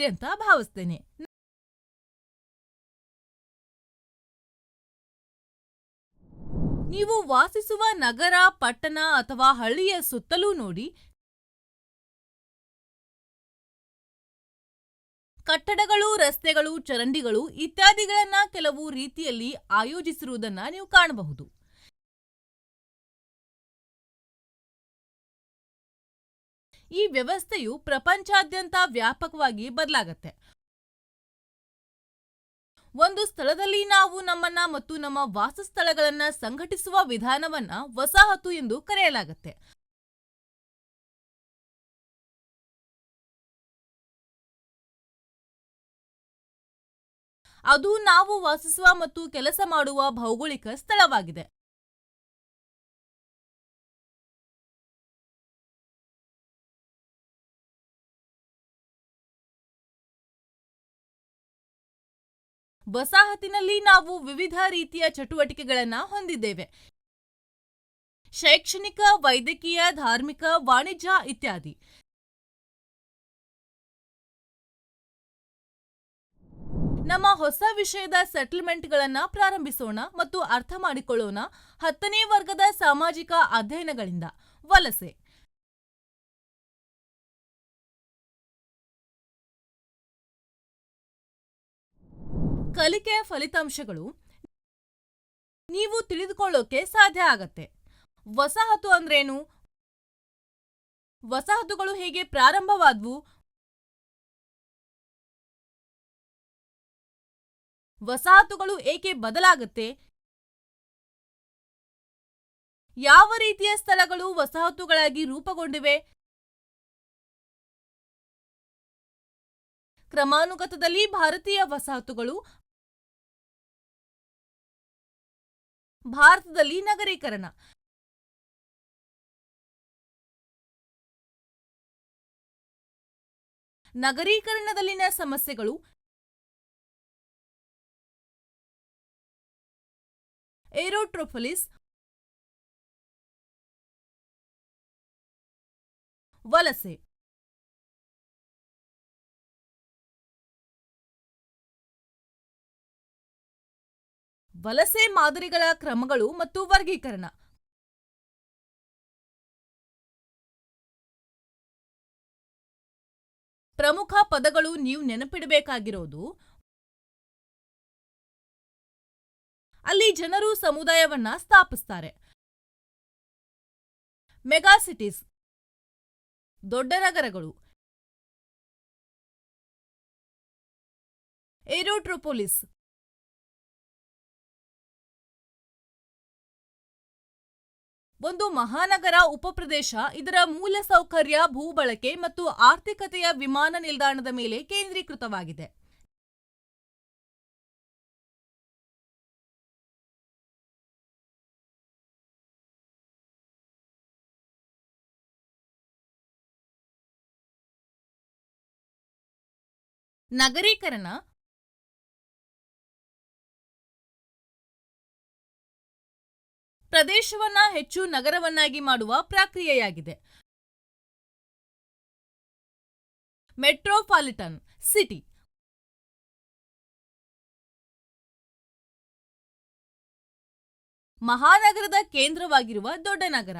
ಇದ್ದೀರಿ ಅಂತ ಭಾವಿಸ್ತೇನೆ. ನೀವು ವಾಸಿಸುವ ನಗರ, ಪಟ್ಟಣ ಅಥವಾ ಹಳ್ಳಿಯ ಸುತ್ತಲೂ ನೋಡಿ. ಕಟ್ಟಡಗಳು, ರಸ್ತೆಗಳು, ಚರಂಡಿಗಳು ಇತ್ಯಾದಿಗಳನ್ನ ಕೆಲವು ರೀತಿಯಲ್ಲಿ ಆಯೋಜಿಸಿರುವುದನ್ನ ನೀವು ಕಾಣಬಹುದು. ಈ ವ್ಯವಸ್ಥೆಯು ಪ್ರಪಂಚಾದ್ಯಂತ ವ್ಯಾಪಕವಾಗಿ ಬದಲಾಗತ್ತೆ. ಒಂದು ಸ್ಥಳದಲ್ಲಿ ನಾವು ನಮ್ಮನ್ನ ಮತ್ತು ನಮ್ಮ ವಾಸಸ್ಥಳಗಳನ್ನ ಸಂಘಟಿಸುವ ವಿಧಾನವನ್ನ ವಸಾಹತು ಎಂದು ಕರೆಯಲಾಗುತ್ತೆ. ಅದು ನಾವು ವಾಸಿಸುವ ಮತ್ತು ಕೆಲಸ ಮಾಡುವ ಭೌಗೋಳಿಕ ಸ್ಥಳವಾಗಿದೆ. ವಸಾಹತಿನಲ್ಲಿ ನಾವು ವಿವಿಧ ರೀತಿಯ ಚಟುವಟಿಕೆಗಳನ್ನ ಹೊಂದಿದ್ದೇವೆ. ಶೈಕ್ಷಣಿಕ, ವೈದ್ಯಕೀಯ, ಧಾರ್ಮಿಕ, ವಾಣಿಜ್ಯ ಇತ್ಯಾದಿ. ನಮ್ಮ ಹೊಸ ವಿಷಯದ ಸೆಟಲ್ಮೆಂಟ್ಗಳನ್ನ ಪ್ರಾರಂಭಿಸೋಣ ಮತ್ತು ಅರ್ಥ ಮಾಡಿಕೊಳ್ಳೋಣ. 10ನೇ ವರ್ಗದ ಸಾಮಾಜಿಕ ಅಧ್ಯಯನಗಳಿಂದ ವಲಸೆ. ಕಲಿಕೆಯ ಫಲಿತಾಂಶಗಳು ನೀವು ತಿಳಿದುಕೊಳ್ಳೋಕೆ ಸಾಧ್ಯ ಆಗತ್ತೆ. ವಸಾಹತು ಅಂದ್ರೇನು? ವಸಾಹತುಗಳು ಹೇಗೆ ಪ್ರಾರಂಭವಾದವು? ವಸಾಹತುಗಳು ಏಕೆ ಬದಲಾಗುತ್ತೆ? ಯಾವ ರೀತಿಯ ಸ್ಥಳಗಳು ವಸಾಹತುಗಳಾಗಿ ರೂಪುಗೊಂಡಿವೆ? ಕ್ರಮಾನುಗತದಲ್ಲಿ ಭಾರತೀಯ ವಸಾಹತುಗಳು. ಭಾರತದಲ್ಲಿ ನಗರೀಕರಣ. ನಗರೀಕರಣದಲ್ಲಿನ ಸಮಸ್ಯೆಗಳು. ಏರೋಟ್ರೋಫಿಲಿಸ್. ವಲಸೆ. ವಲಸೆ ಮಾದರಿಗಳ ಕ್ರಮಗಳು ಮತ್ತು ವರ್ಗೀಕರಣ. ಪ್ರಮುಖ ಪದಗಳು ನೀವು ನೆನಪಿಡಬೇಕಾಗಿರೋದು: ಅಲ್ಲಿ ಜನರು ಸಮುದಾಯವನ್ನ ಸ್ಥಾಪಿಸ್ತಾರೆ. ಮೆಗಾಸಿಟೀಸ್, ದೊಡ್ಡ ನಗರಗಳು. ಏರೋಟ್ರೋಪೋಲಿಸ್, ಒಂದು ಮಹಾನಗರ ಉಪಪ್ರದೇಶ. ಇದರ ಮೂಲ ಸೌಕರ್ಯ, ಭೂಬಳಕೆ ಮತ್ತು ಆರ್ಥಿಕತೆಯ ವಿಮಾನ ನಿಲ್ದಾಣದ ಮೇಲೆ ಕೇಂದ್ರೀಕೃತವಾಗಿದೆ. ನಗರೀಕರಣ ಪ್ರದೇಶವನ್ನ ಹೆಚ್ಚು ನಗರವನ್ನಾಗಿ ಮಾಡುವ ಪ್ರಕ್ರಿಯೆಯಾಗಿದೆ. ಮೆಟ್ರೋಪಾಲಿಟನ್ ಸಿಟಿ, ಮಹಾನಗರದ ಕೇಂದ್ರವಾಗಿರುವ ದೊಡ್ಡ ನಗರ.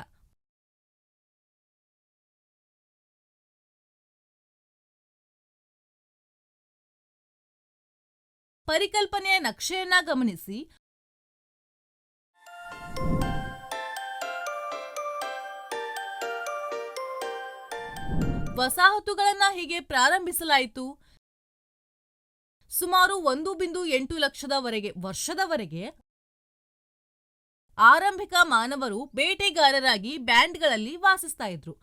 ಪರಿಕಲ್ಪನೆಯ ನಕ್ಷೆಯನ್ನ ಗಮನಿಸಿ. ವಸಾಹತುಗಳನ್ನ ಹೀಗೆ ಪ್ರಾರಂಭಿಸಲಾಯಿತು. ಸುಮಾರು 1.8 ಲಕ್ಷದ ವರ್ಷದವರೆಗೆ ಆರಂಭಿಕ ಮಾನವರು ಬೇಟೆಗಾರರಾಗಿ ಬ್ಯಾಂಡ್ಗಳಲ್ಲಿ ವಾಸಿಸ್ತಾ ಇದ್ರು.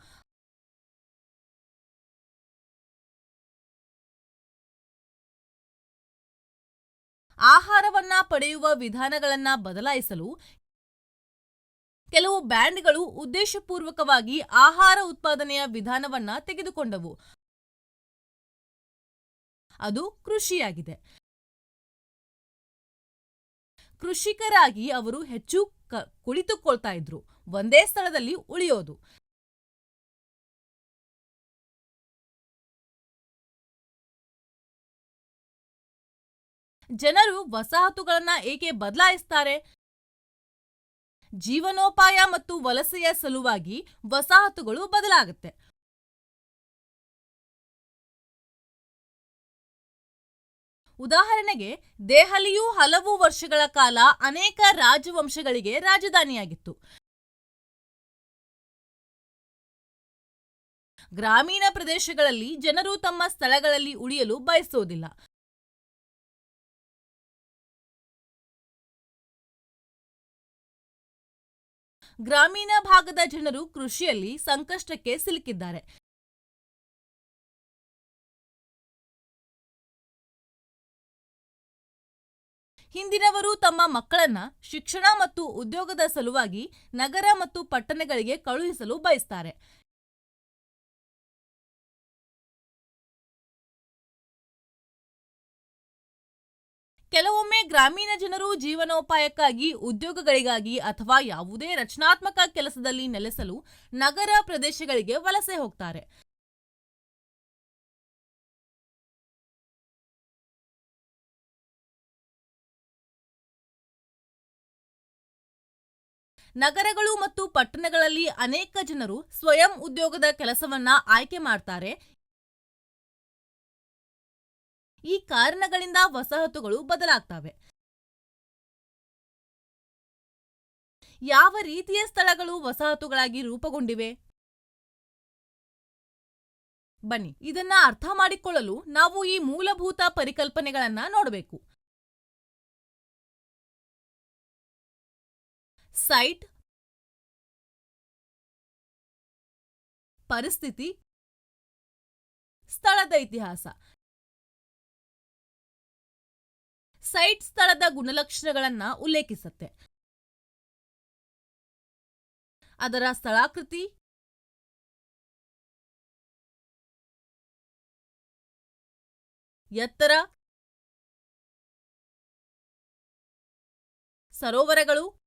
ಆಹಾರವನ್ನ ಪಡೆಯುವ ವಿಧಾನಗಳನ್ನ ಬದಲಾಯಿಸಲು ಕೆಲವು ಬ್ಯಾಂಡ್ಗಳು ಉದ್ದೇಶಪೂರ್ವಕವಾಗಿ ಆಹಾರ ಉತ್ಪಾದನೆಯ ವಿಧಾನವನ್ನ ತೆಗೆದುಕೊಂಡವು. ಅದು ಕೃಷಿಯಾಗಿದೆ. ಕೃಷಿಕರಾಗಿ ಅವರು ಹೆಚ್ಚು ಕುಳಿತುಕೊಳ್ತಾ ಇದ್ರು, ಒಂದೇ ಸ್ಥಳದಲ್ಲಿ ಉಳಿಯೋದು. ಜನರು ವಸಾಹತುಗಳನ್ನ ಏಕೆ ಬದಲಾಯಿಸ್ತಾರೆ? ಜೀವನೋಪಾಯ ಮತ್ತು ವಲಸೆಯ ಸಲುವಾಗಿ ವಸಾಹತುಗಳು ಬದಲಾಗುತ್ತೆ. ಉದಾಹರಣೆಗೆ, ದೆಹಲಿಯು ಹಲವು ವರ್ಷಗಳ ಕಾಲ ಅನೇಕ ರಾಜವಂಶಗಳಿಗೆ ರಾಜಧಾನಿಯಾಗಿತ್ತು. ಗ್ರಾಮೀಣ ಪ್ರದೇಶಗಳಲ್ಲಿ ಜನರು ತಮ್ಮ ಸ್ಥಳಗಳಲ್ಲಿ ಉಳಿಯಲು ಬಯಸೋದಿಲ್ಲ. ಗ್ರಾಮೀಣ ಭಾಗದ ಜನರು ಕೃಷಿಯಲ್ಲಿ ಸಂಕಷ್ಟಕ್ಕೆ ಸಿಲುಕಿದ್ದಾರೆ. ಹಿಂದಿನವರು ತಮ್ಮ ಮಕ್ಕಳನ್ನ ಶಿಕ್ಷಣ ಮತ್ತು ಉದ್ಯೋಗದ ಸಲುವಾಗಿ ನಗರ ಮತ್ತು ಪಟ್ಟಣಗಳಿಗೆ ಕಳುಹಿಸಲು ಬಯಸ್ತಾರೆ. ಕೆಲವೊಮ್ಮೆ ಗ್ರಾಮೀಣ ಜನರು ಜೀವನೋಪಾಯಕ್ಕಾಗಿ, ಉದ್ಯೋಗಗಳಿಗಾಗಿ ಅಥವಾ ಯಾವುದೇ ರಚನಾತ್ಮಕ ಕೆಲಸದಲ್ಲಿ ನೆಲೆಸಲು ನಗರ ಪ್ರದೇಶಗಳಿಗೆ ವಲಸೆ ಹೋಗ್ತಾರೆ. ನಗರಗಳು ಮತ್ತು ಪಟ್ಟಣಗಳಲ್ಲಿ ಅನೇಕ ಜನರು ಸ್ವಯಂ ಉದ್ಯೋಗದ ಕೆಲಸವನ್ನ ಆಯ್ಕೆ ಮಾಡ್ತಾರೆ. ಈ ಕಾರಣಗಳಿಂದ ವಸಾಹತುಗಳು ಬದಲಾಗ್ತವೆ. ಯಾವ ರೀತಿಯ ಸ್ಥಳಗಳು ವಸಾಹತುಗಳಾಗಿ ರೂಪುಗೊಂಡಿವೆ? ಬನ್ನಿ, ಇದನ್ನ ಅರ್ಥ ಮಾಡಿಕೊಳ್ಳಲು ನಾವು ಈ ಮೂಲಭೂತ ಪರಿಕಲ್ಪನೆಗಳನ್ನ ನೋಡಬೇಕು. ಸೈಟ್, ಪರಿಸ್ಥಿತಿ, ಸ್ಥಳದ ಇತಿಹಾಸ. ಸೈಟ್ ಸ್ಥಳದ ಗುಣಲಕ್ಷಣಗಳನ್ನ ಉಲ್ಲೇಖಿಸುತ್ತೆ. ಅದರ ಸ್ಥಳಾಕೃತಿ, ಎತ್ತರ, ಸರೋವರಗಳು,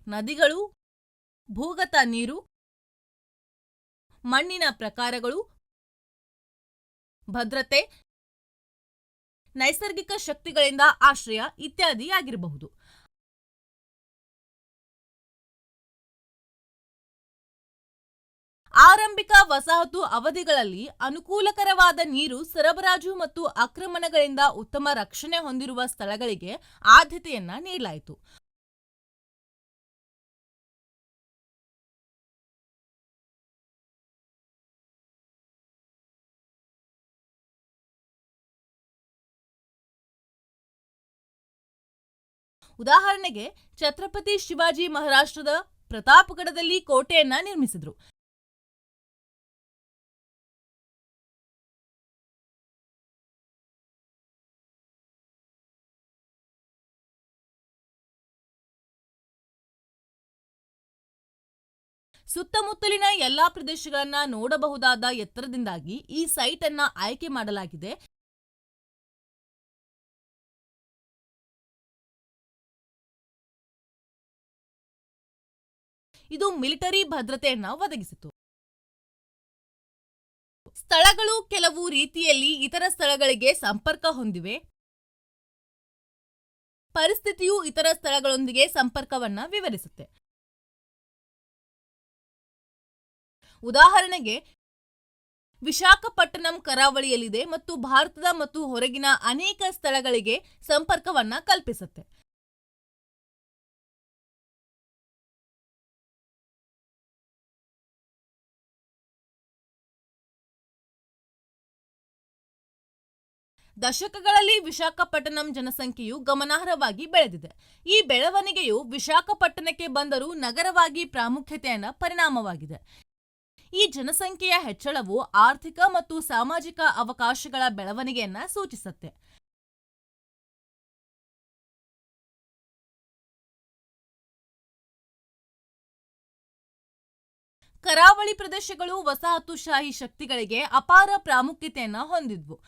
ನದಿಗಳು, ಭೂಗತ ನೀರು, ಮಣ್ಣಿನ ಪ್ರಕಾರಗಳು, ಭದ್ರತೆ, ನೈಸರ್ಗಿಕ ಶಕ್ತಿಗಳಿಂದ ಆಶ್ರಯ ಇತ್ಯಾದಿ ಆಗಿರಬಹುದು. ಆರಂಭಿಕ ವಸಾಹತು ಅವಧಿಗಳಲ್ಲಿ ಅನುಕೂಲಕರವಾದ ನೀರು ಸರಬರಾಜು ಮತ್ತು ಆಕ್ರಮಣಗಳಿಂದ ಉತ್ತಮ ರಕ್ಷಣೆ ಹೊಂದಿರುವ ಸ್ಥಳಗಳಿಗೆ ಆದ್ಯತೆಯನ್ನ ನೀಡಲಾಯಿತು. ಉದಾಹರಣೆಗೆ, ಛತ್ರಪತಿ ಶಿವಾಜಿ ಮಹಾರಾಷ್ಟ್ರದ ಪ್ರತಾಪಗಢದಲ್ಲಿ ಕೋಟೆಯನ್ನ ನಿರ್ಮಿಸಿದ್ರು. ಸುತ್ತಮುತ್ತಲಿನ ಎಲ್ಲಾ ಪ್ರದೇಶಗಳನ್ನ ನೋಡಬಹುದಾದ ಎತ್ತರದಿಂದಾಗಿ ಈ ಸೈಟ್ ಅನ್ನ ಆಯ್ಕೆ ಮಾಡಲಾಗಿದೆ. ಇದು ಮಿಲಿಟರಿ ಭದ್ರತೆಯನ್ನ ಒದಗಿಸಿತು. ಸ್ಥಳಗಳು ಕೆಲವು ರೀತಿಯಲ್ಲಿ ಇತರ ಸ್ಥಳಗಳಿಗೆ ಸಂಪರ್ಕ ಹೊಂದಿವೆ. ಪರಿಸ್ಥಿತಿಯು ಇತರ ಸ್ಥಳಗಳೊಂದಿಗೆ ಸಂಪರ್ಕವನ್ನ ವಿವರಿಸುತ್ತೆ. ಉದಾಹರಣೆಗೆ, ವಿಶಾಖಪಟ್ಟಣಂ ಕರಾವಳಿಯಲ್ಲಿದೆ ಮತ್ತು ಭಾರತದ ಮತ್ತು ಹೊರಗಿನ ಅನೇಕ ಸ್ಥಳಗಳಿಗೆ ಸಂಪರ್ಕವನ್ನ ಕಲ್ಪಿಸುತ್ತೆ. ದಶಕಗಳಲ್ಲಿ ವಿಶಾಖಪಟ್ಟಣಂ ಜನಸಂಖ್ಯೆಯು ಗಮನಾರ್ಹವಾಗಿ ಬೆಳೆದಿದೆ. ಈ ಬೆಳವಣಿಗೆಯು ವಿಶಾಖಪಟ್ಟಣಕ್ಕೆ ಬಂದರೂ ನಗರವಾಗಿ ಪ್ರಾಮುಖ್ಯತೆಯ ಪರಿಣಾಮವಾಗಿದೆ. ಈ ಜನಸಂಖ್ಯೆಯ ಹೆಚ್ಚಳವು ಆರ್ಥಿಕ ಮತ್ತು ಸಾಮಾಜಿಕ ಅವಕಾಶಗಳ ಬೆಳವಣಿಗೆಯನ್ನ ಸೂಚಿಸುತ್ತೆ. ಕರಾವಳಿ ಪ್ರದೇಶಗಳು ವಸಾಹತುಶಾಹಿ ಶಕ್ತಿಗಳಿಗೆ ಅಪಾರ ಪ್ರಾಮುಖ್ಯತೆಯನ್ನ ಹೊಂದಿದ್ವು.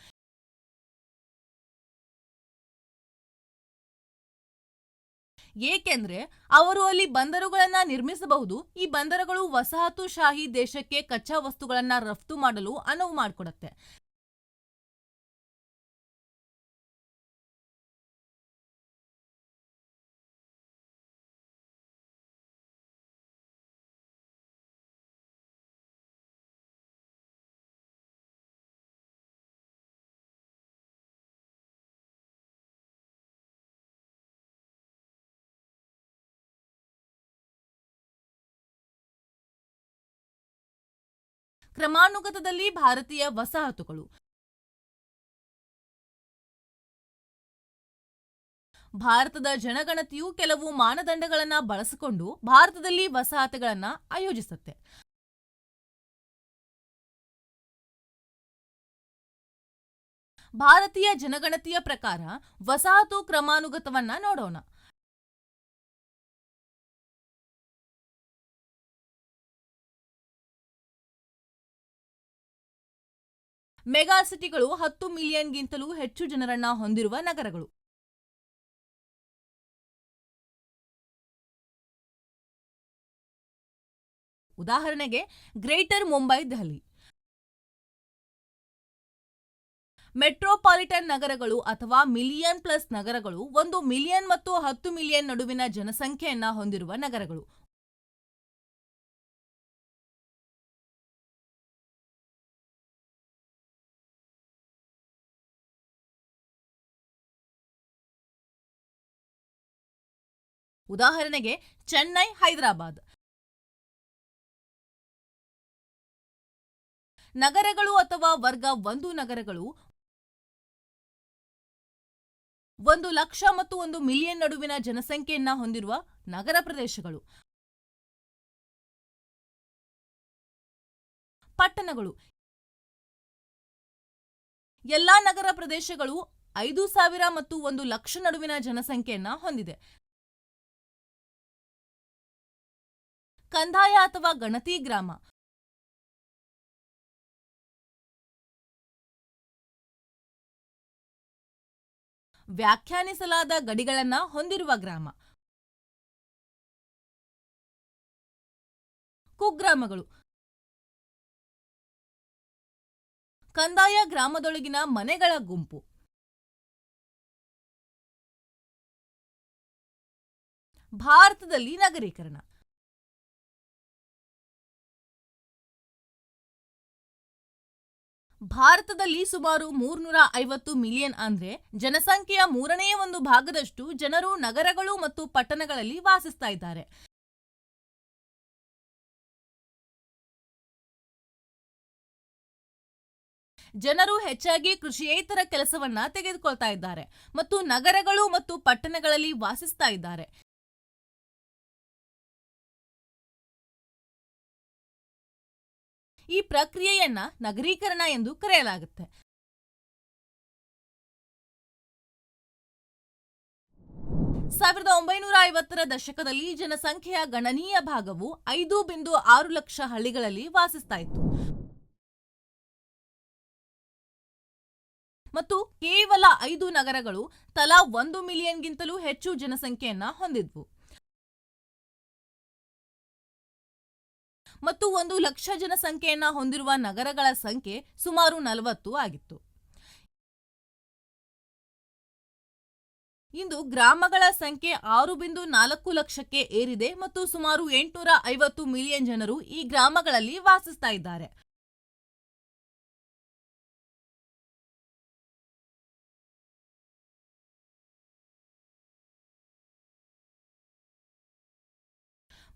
ಏಕೆಂದ್ರೆ ಅವರು ಅಲ್ಲಿ ಬಂದರುಗಳನ್ನ ನಿರ್ಮಿಸಬಹುದು. ಈ ಬಂದರುಗಳು ವಸಾಹತುಶಾಹಿ ದೇಶಕ್ಕೆ ಕಚ್ಚಾ ವಸ್ತುಗಳನ್ನ ರಫ್ತು ಮಾಡಲು ಅನುವು ಮಾಡಿಕೊಡುತ್ತೆ. ಕ್ರಮಾನುಗತದಲ್ಲಿ ಭಾರತೀಯ ವಸಾಹತುಗಳು ಭಾರತದ ಜನಗಣತಿಯು ಕೆಲವು ಮಾನದಂಡಗಳನ್ನ ಬಳಸಿಕೊಂಡು ಭಾರತದಲ್ಲಿ ವಸಾಹತುಗಳನ್ನ ಆಯೋಜಿಸುತ್ತೆ. ಭಾರತೀಯ ಜನಗಣತಿಯ ಪ್ರಕಾರ ವಸಾಹತು ಕ್ರಮಾನುಗತವನ್ನ ನೋಡೋಣ. ಮೆಗಾ ಸಿಟಿಗಳು 10 ಮಿಲಿಯನ್ಗಿಂತಲೂ ಹೆಚ್ಚು ಜನರನ್ನ ಹೊಂದಿರುವ ನಗರಗಳು. ಉದಾಹರಣೆಗೆ ಗ್ರೇಟರ್ ಮುಂಬೈ, ದೆಹಲಿ. ಮೆಟ್ರೋಪಾಲಿಟನ್ ನಗರಗಳು ಅಥವಾ ಮಿಲಿಯನ್ ಪ್ಲಸ್ ನಗರಗಳು 1 ಮಿಲಿಯನ್ ಮತ್ತು 10 ಮಿಲಿಯನ್ ನಡುವಿನ ಜನಸಂಖ್ಯೆಯನ್ನ ಹೊಂದಿರುವ ನಗರಗಳು. ಉದಾಹರಣೆಗೆ ಚೆನ್ನೈ, ಹೈದರಾಬಾದ್. ನಗರಗಳು ಅಥವಾ ವರ್ಗ 1 ನಗರಗಳು 1 ಲಕ್ಷ ಮತ್ತು 1 ಮಿಲಿಯನ್ ನಡುವಿನ ಜನಸಂಖ್ಯೆಯನ್ನ ಹೊಂದಿರುವ ನಗರ ಪ್ರದೇಶಗಳು. ಪಟ್ಟಣಗಳು ಎಲ್ಲಾ ನಗರ ಪ್ರದೇಶಗಳು 5,000 ಮತ್ತು 1 ಲಕ್ಷ ನಡುವಿನ ಜನಸಂಖ್ಯೆಯನ್ನ ಹೊಂದಿದೆ. ಕಂದಾಯ ಅಥವಾ ಗಣತಿ ಗ್ರಾಮ ವ್ಯಾಖ್ಯಾನಿಸಲಾದ ಗಡಿಗಳನ್ನ ಹೊಂದಿರುವ ಗ್ರಾಮ. ಕುಗ್ರಾಮಗಳು ಕಂದಾಯ ಗ್ರಾಮದೊಳಗಿನ ಮನೆಗಳ ಗುಂಪು. ಭಾರತದಲ್ಲಿ ನಗರೀಕರಣ ಭಾರತದಲ್ಲಿ ಸುಮಾರು 350 ಮಿಲಿಯನ್ ಅಂದ್ರೆ ಜನಸಂಖ್ಯೆಯ 1/3 ಭಾಗದಷ್ಟು ಜನರು ನಗರಗಳು ಮತ್ತು ಪಟ್ಟಣಗಳಲ್ಲಿ ವಾಸಿಸ್ತಾ ಇದ್ದಾರೆ. ಜನರು ಹೆಚ್ಚಾಗಿ ಕೃಷಿಯೇತರ ಕೆಲಸವನ್ನ ತೆಗೆದುಕೊಳ್ತಾ ಇದ್ದಾರೆ ಮತ್ತು ನಗರಗಳು ಮತ್ತು ಪಟ್ಟಣಗಳಲ್ಲಿ ವಾಸಿಸ್ತಾ ಇದ್ದಾರೆ. ಈ ಪ್ರಕ್ರಿಯೆಯನ್ನ ನಗರೀಕರಣ ಎಂದು ಕರೆಯಲಾಗುತ್ತೆ. 1950ರ ದಶಕದಲ್ಲಿ ಜನಸಂಖ್ಯೆಯ ಗಣನೀಯ ಭಾಗವು 5.6 ಲಕ್ಷ ಹಳ್ಳಿಗಳಲ್ಲಿ ವಾಸಿಸ್ತಾ ಇತ್ತು ಮತ್ತು ಕೇವಲ 5 ನಗರಗಳು ತಲಾ 1 ಮಿಲಿಯನ್ಗಿಂತಲೂ ಹೆಚ್ಚು ಜನಸಂಖ್ಯೆಯನ್ನ ಹೊಂದಿದ್ವು ಮತ್ತು 1 ಲಕ್ಷ ಜನಸಂಖ್ಯೆಯನ್ನ ಹೊಂದಿರುವ ನಗರಗಳ ಸಂಖ್ಯೆ ಸುಮಾರು 40 ಆಗಿತ್ತು. ಇಂದು ಗ್ರಾಮಗಳ ಸಂಖ್ಯೆ 6.4 ಲಕ್ಷಕ್ಕೆ ಏರಿದೆ ಮತ್ತು ಸುಮಾರು 850 ಮಿಲಿಯನ್ ಜನರು ಈ ಗ್ರಾಮಗಳಲ್ಲಿ ವಾಸಿಸ್ತಾ ಇದ್ದಾರೆ.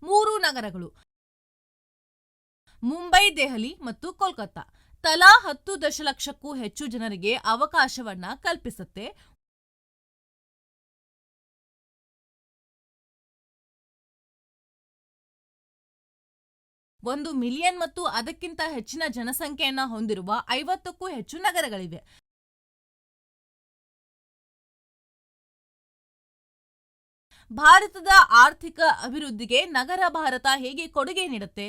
ಮೂರು ನಗರಗಳು ಮುಂಬೈ, ದೆಹಲಿ ಮತ್ತು ಕೋಲ್ಕತ್ತಾ ತಲಾ 10 ದಶಲಕ್ಷಕ್ಕೂ ಹೆಚ್ಚು ಜನರಿಗೆ ಅವಕಾಶವನ್ನ ಕಲ್ಪಿಸುತ್ತೆ. ಒಂದು ಮಿಲಿಯನ್ ಮತ್ತು ಅದಕ್ಕಿಂತ ಹೆಚ್ಚಿನ ಜನಸಂಖ್ಯೆಯನ್ನ ಹೊಂದಿರುವ 50ಕ್ಕೂ ಹೆಚ್ಚು ನಗರಗಳಿವೆ. ಭಾರತದ ಆರ್ಥಿಕ ಅಭಿವೃದ್ಧಿಗೆ ನಗರ ಭಾರತ ಹೇಗೆ ಕೊಡುಗೆ ನೀಡುತ್ತೆ?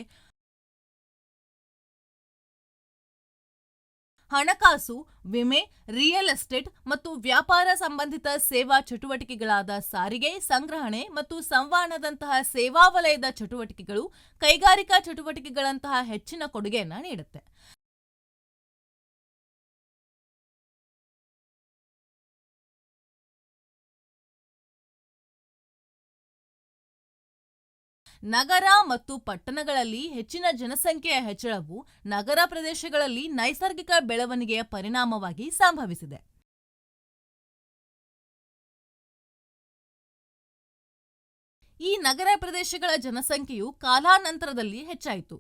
ಹಣಕಾಸು, ವಿಮೆ, ರಿಯಲ್ ಎಸ್ಟೇಟ್ ಮತ್ತು ವ್ಯಾಪಾರ ಸಂಬಂಧಿತ ಸೇವಾ ಚಟುವಟಿಕೆಗಳಾದ ಸಾರಿಗೆ, ಸಂಗ್ರಹಣೆ ಮತ್ತು ಸಂವಹನದಂತಹ ಸೇವಾ ವಲಯದ ಚಟುವಟಿಕೆಗಳು ಕೈಗಾರಿಕಾ ಚಟುವಟಿಕೆಗಳಂತಹ ಹೆಚ್ಚಿನ ಕೊಡುಗೆಯನ್ನು ನೀಡುತ್ತೆ. ನಗರ ಮತ್ತು ಪಟ್ಟಣಗಳಲ್ಲಿ ಹೆಚ್ಚಿನ ಜನಸಂಖ್ಯೆಯ ಹೆಚ್ಚಳವು ನಗರ ಪ್ರದೇಶಗಳಲ್ಲಿ ನೈಸರ್ಗಿಕ ಬೆಳವಣಿಗೆಯ ಪರಿಣಾಮವಾಗಿ ಸಂಭವಿಸಿದೆ. ಈ ನಗರ ಪ್ರದೇಶಗಳ ಜನಸಂಖ್ಯೆಯು ಕಾಲಾನಂತರದಲ್ಲಿ ಹೆಚ್ಚಾಯಿತು.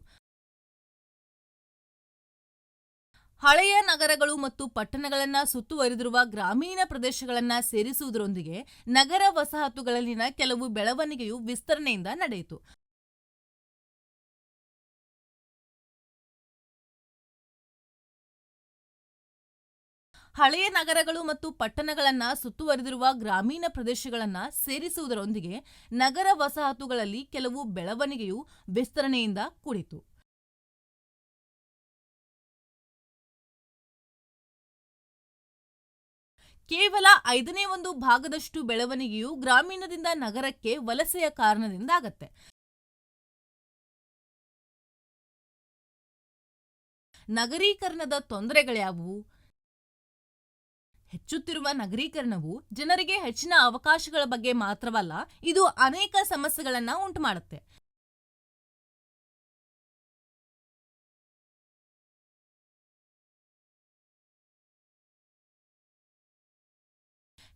ಹಳೆಯ ನಗರಗಳು ಮತ್ತು ಪಟ್ಟಣಗಳನ್ನು ಸುತ್ತುವರಿದಿರುವ ಗ್ರಾಮೀಣ ಪ್ರದೇಶಗಳನ್ನು ಸೇರಿಸುವುದರೊಂದಿಗೆ ನಗರ ವಸಾಹತುಗಳಲ್ಲಿನ ಕೆಲವು ಬೆಳವಣಿಗೆಯು ವಿಸ್ತರಣೆಯಿಂದ ನಡೆಯಿತು. ಹಳೆಯ ನಗರಗಳು ಮತ್ತು ಪಟ್ಟಣಗಳನ್ನು ಸುತ್ತುವರಿದಿರುವ ಗ್ರಾಮೀಣ ಪ್ರದೇಶಗಳನ್ನು ಸೇರಿಸುವುದರೊಂದಿಗೆ ನಗರ ವಸಾಹತುಗಳಲ್ಲಿ ಕೆಲವು ಬೆಳವಣಿಗೆಯು ವಿಸ್ತರಣೆಯಿಂದ ಕೂಡಿತು. ಕೇವಲ 1/5 ಬೆಳವಣಿಗೆಯು ಗ್ರಾಮೀಣದಿಂದ ನಗರಕ್ಕೆ ವಲಸೆಯ ಕಾರಣದಿಂದಾಗತ್ತೆ. ನಗರೀಕರಣದ ತೊಂದರೆಗಳ್ಯಾವುವು? ಹೆಚ್ಚುತ್ತಿರುವ ನಗರೀಕರಣವು ಜನರಿಗೆ ಹೆಚ್ಚಿನ ಅವಕಾಶಗಳ ಬಗ್ಗೆ ಮಾತ್ರವಲ್ಲ, ಇದು ಅನೇಕ ಸಮಸ್ಯೆಗಳನ್ನು ಉಂಟುಮಾಡುತ್ತೆ.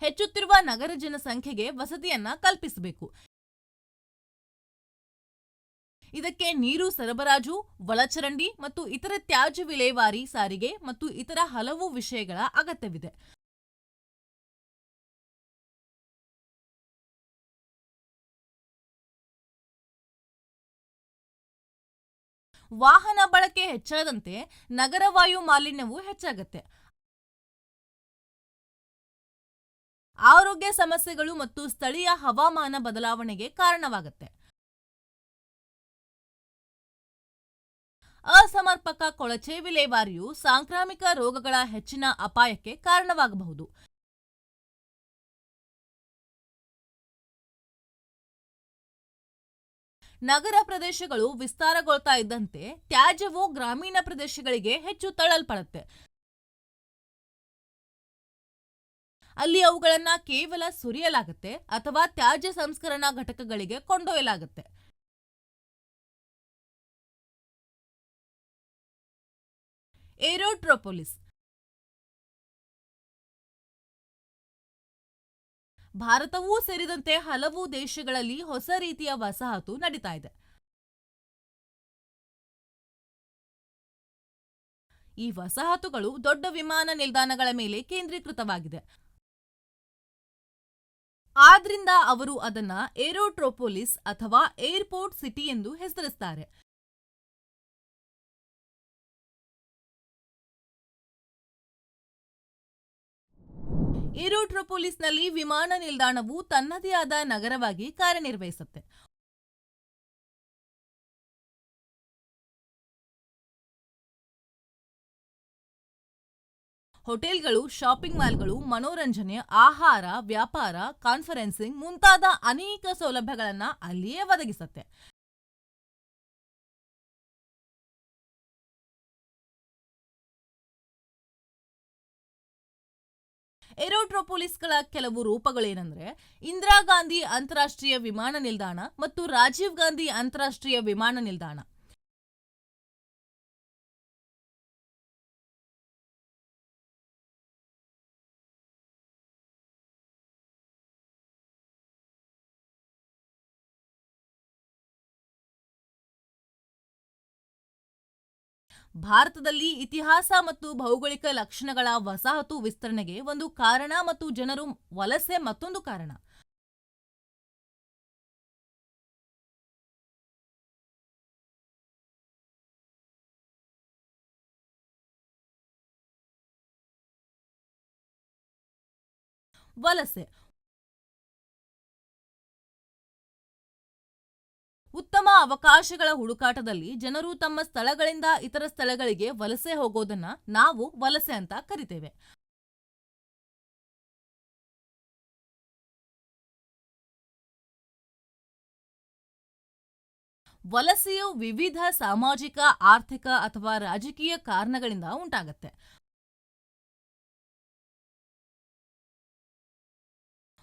ಹೆಚ್ಚುತ್ತಿರುವ ನಗರ ಜನಸಂಖ್ಯೆಗೆ ವಸತಿಯನ್ನ ಕಲ್ಪಿಸಬೇಕು. ಇದಕ್ಕೆ ನೀರು ಸರಬರಾಜು, ಒಳಚರಂಡಿ ಮತ್ತು ಇತರ ತ್ಯಾಜ್ಯ ವಿಲೇವಾರಿ, ಸಾರಿಗೆ ಮತ್ತು ಇತರ ಹಲವು ವಿಷಯಗಳ ಅಗತ್ಯವಿದೆ. ವಾಹನ ಬಳಕೆ ಹೆಚ್ಚಾದಂತೆ ನಗರ ವಾಯು ಮಾಲಿನ್ಯವು ಹೆಚ್ಚಾಗುತ್ತೆ. ಆರೋಗ್ಯ ಸಮಸ್ಯೆಗಳು ಮತ್ತು ಸ್ಥಳೀಯ ಹವಾಮಾನ ಬದಲಾವಣೆಗೆ ಕಾರಣವಾಗುತ್ತೆ. ಅಸಮರ್ಪಕ ಕೊಳಚೆ ವಿಲೇವಾರಿಯು ಸಾಂಕ್ರಾಮಿಕ ರೋಗಗಳ ಹೆಚ್ಚಿನ ಅಪಾಯಕ್ಕೆ ಕಾರಣವಾಗಬಹುದು. ನಗರ ಪ್ರದೇಶಗಳು ವಿಸ್ತಾರಗೊಳ್ತಾ ಇದ್ದಂತೆ ತ್ಯಾಜ್ಯವು ಗ್ರಾಮೀಣ ಪ್ರದೇಶಗಳಿಗೆ ಹೆಚ್ಚು ತಳ್ಳಲ್ಪಡುತ್ತೆ. ಅಲ್ಲಿ ಅವುಗಳನ್ನ ಕೇವಲ ಸುರಿಯಲಾಗುತ್ತೆ ಅಥವಾ ತ್ಯಾಜ್ಯ ಸಂಸ್ಕರಣಾ ಘಟಕಗಳಿಗೆ ಕೊಂಡೊಯ್ಯಲಾಗುತ್ತೆ. ಏರೋಟ್ರೋಪೋಲಿಸ್ ಭಾರತವೂ ಸೇರಿದಂತೆ ಹಲವು ದೇಶಗಳಲ್ಲಿ ಹೊಸ ರೀತಿಯ ವಸಾಹತು ನಡೀತಾ ಇದೆ. ಈ ವಸಾಹತುಗಳು ದೊಡ್ಡ ವಿಮಾನ ನಿಲ್ದಾಣಗಳ ಮೇಲೆ ಕೇಂದ್ರೀಕೃತವಾಗಿದೆ. ಆದ್ರಿಂದ ಅವರು ಅದನ್ನ ಏರೋಟ್ರೋಪೋಲಿಸ್ ಅಥವಾ ಏರ್ಪೋರ್ಟ್ ಸಿಟಿ ಎಂದು ಹೆಸರಿಸ್ತಾರೆ. ಏರೋಟ್ರೋಪೋಲಿಸ್ನಲ್ಲಿ ವಿಮಾನ ನಿಲ್ದಾಣವು ತನ್ನದೇ ಆದ ನಗರವಾಗಿ ಕಾರ್ಯನಿರ್ವಹಿಸುತ್ತೆ. ಹೋಟೆಲ್ಗಳು, ಶಾಪಿಂಗ್ ಮಾಲ್ಗಳು, ಮನೋರಂಜನೆ, ಆಹಾರ, ವ್ಯಾಪಾರ, ಕಾನ್ಫರೆನ್ಸಿಂಗ್ ಮುಂತಾದ ಅನೇಕ ಸೌಲಭ್ಯಗಳನ್ನು ಅಲ್ಲಿಯೇ ಒದಗಿಸುತ್ತೆ. ಏರೋಟ್ರೋಪೋಲಿಸ್ಗಳ ಕೆಲವು ರೂಪಗಳೇನೆಂದರೆ ಇಂದಿರಾ ಗಾಂಧಿ ಅಂತಾರಾಷ್ಟ್ರೀಯ ವಿಮಾನ ನಿಲ್ದಾಣ ಮತ್ತು ರಾಜೀವ್ ಗಾಂಧಿ ಅಂತಾರಾಷ್ಟ್ರೀಯ ವಿಮಾನ ನಿಲ್ದಾಣ. ಭಾರತದಲ್ಲಿ ಇತಿಹಾಸ ಮತ್ತು ಭೌಗೋಳಿಕ ಲಕ್ಷಣಗಳ ವಸಾಹತು ವಿಸ್ತರಣೆಗೆ ಒಂದು ಕಾರಣ ಮತ್ತು ಜನರು ವಲಸೆ ಮತ್ತೊಂದು ಕಾರಣ. ವಲಸೆ ಉತ್ತಮ ಅವಕಾಶಗಳ ಹುಡುಕಾಟದಲ್ಲಿ ಜನರು ತಮ್ಮ ಸ್ಥಳಗಳಿಂದ ಇತರ ಸ್ಥಳಗಳಿಗೆ ವಲಸೆ ಹೋಗೋದನ್ನ ನಾವು ವಲಸೆ ಅಂತ ಕರಿತೇವೆ. ವಲಸೆಯು ವಿವಿಧ ಸಾಮಾಜಿಕ, ಆರ್ಥಿಕ ಅಥವಾ ರಾಜಕೀಯ ಕಾರಣಗಳಿಂದ ಉಂಟಾಗತ್ತೆ.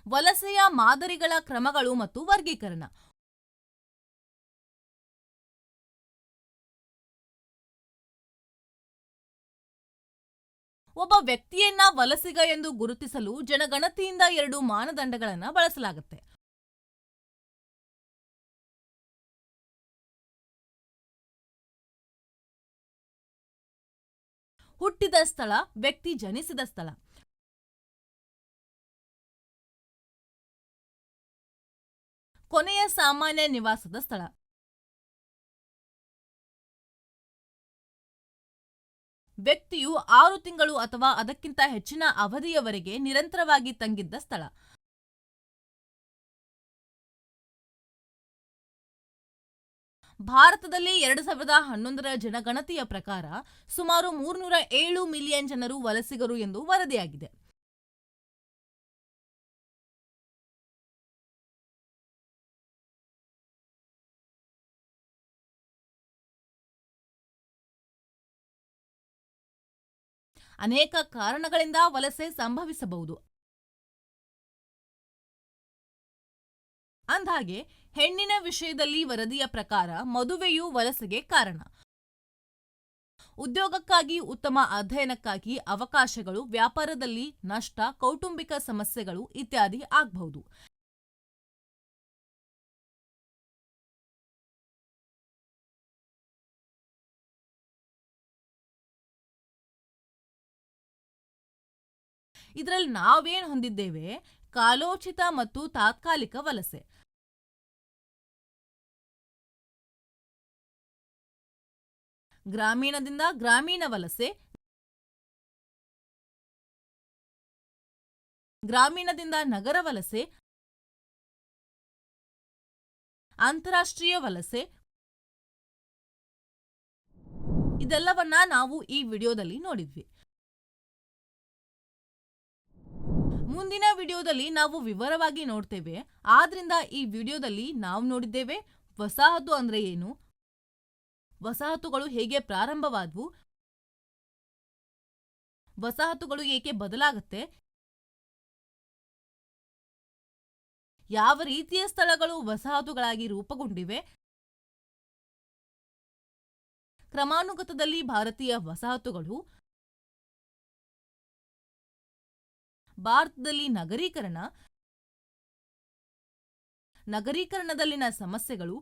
ವಲಸೆಯ ಮಾದರಿಗಳ ಕ್ರಮಗಳು ಮತ್ತು ವರ್ಗೀಕರಣ. ಒಬ್ಬ ವ್ಯಕ್ತಿಯನ್ನ ವಲಸಿಗ ಎಂದು ಗುರುತಿಸಲು ಜನಗಣತಿಯಿಂದ 2 ಮಾನದಂಡಗಳನ್ನು ಬಳಸಲಾಗುತ್ತೆ. ಹುಟ್ಟಿದ ಸ್ಥಳ, ವ್ಯಕ್ತಿ ಜನಿಸಿದ ಸ್ಥಳ. ಕೊನೆಯ ಸಾಮಾನ್ಯ ನಿವಾಸದ ಸ್ಥಳ. ವ್ಯಕ್ತಿಯು 6 ತಿಂಗಳು ಅಥವಾ ಅದಕ್ಕಿಂತ ಹೆಚ್ಚಿನ ಅವಧಿಯವರೆಗೆ ನಿರಂತರವಾಗಿ ತಂಗಿದ್ದ ಸ್ಥಳ. ಭಾರತದಲ್ಲಿ 2011ರ ಜನಗಣತಿಯ ಪ್ರಕಾರ ಸುಮಾರು 307 ಮಿಲಿಯನ್ ಜನರು ವಲಸಿಗರು ಎಂದು ವರದಿಯಾಗಿದೆ. ಅನೇಕ ಕಾರಣಗಳಿಂದ ವಲಸೆ ಸಂಭವಿಸಬಹುದು. ಅಂದಹಾಗೆ ಹೆಣ್ಣಿನ ವಿಷಯದಲ್ಲಿ ವರದಿಯ ಪ್ರಕಾರ ಮದುವೆಯು ವಲಸೆಗೆ ಕಾರಣ. ಉದ್ಯೋಗಕ್ಕಾಗಿ, ಉತ್ತಮ ಅಧ್ಯಯನಕ್ಕಾಗಿ ಅವಕಾಶಗಳು, ವ್ಯಾಪಾರದಲ್ಲಿ ನಷ್ಟ, ಕೌಟುಂಬಿಕ ಸಮಸ್ಯೆಗಳು ಇತ್ಯಾದಿ ಆಗಬಹುದು. ಇದರಲ್ಲಿ ನಾವೇನು ಹೊಂದಿದ್ದೇವೆ? ಕಾಲೋಚಿತ ಮತ್ತು ತಾತ್ಕಾಲಿಕ ವಲಸೆ. ಗ್ರಾಮೀಣದಿಂದ ಗ್ರಾಮೀಣ ವಲಸೆ, ಗ್ರಾಮೀಣದಿಂದ ನಗರ ವಲಸೆ, ಅಂತಾರಾಷ್ಟ್ರೀಯ ವಲಸೆ. ಇದೆಲ್ಲವನ್ನ ನಾವು ಈ ವಿಡಿಯೋದಲ್ಲಿ ನೋಡಿದ್ವಿ. ಮುಂದಿನ ವಿಡಿಯೋದಲ್ಲಿ ನಾವು ವಿವರವಾಗಿ ನೋಡ್ತೇವೆ. ಆದ್ರಿಂದ ಈ ವಿಡಿಯೋದಲ್ಲಿ ನಾವು ನೋಡಿದ್ದೇವೆ ವಸಾಹತು ಅಂದ್ರೆ ಏನು, ವಸಾಹತುಗಳು ಹೇಗೆ ಪ್ರಾರಂಭವಾದವು, ವಸಾಹತುಗಳು ಏಕೆ ಬದಲಾಗುತ್ತೆ, ಯಾವ ರೀತಿಯ ಸ್ಥಳಗಳು ವಸಾಹತುಗಳಾಗಿ ರೂಪುಗೊಂಡಿವೆ, ಕ್ರಮಾನುಗತದಲ್ಲಿ ಭಾರತೀಯ ವಸಾಹತುಗಳು, ಭಾರತದಲ್ಲಿ ನಗರೀಕರಣ, ನಗರೀಕರಣದಲ್ಲಿನ ಸಮಸ್ಯೆಗಳು,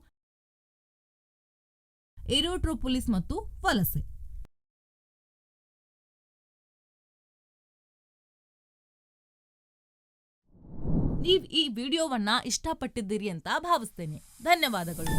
ಏರೋಟ್ರೋಪೋಲಿಸ್ ಮತ್ತು ವಲಸೆ. ನೀವು ಈ ವಿಡಿಯೋವನ್ನ ಇಷ್ಟಪಟ್ಟಿದ್ದೀರಿ ಅಂತ ಭಾವಿಸ್ತೇನೆ. ಧನ್ಯವಾದಗಳು.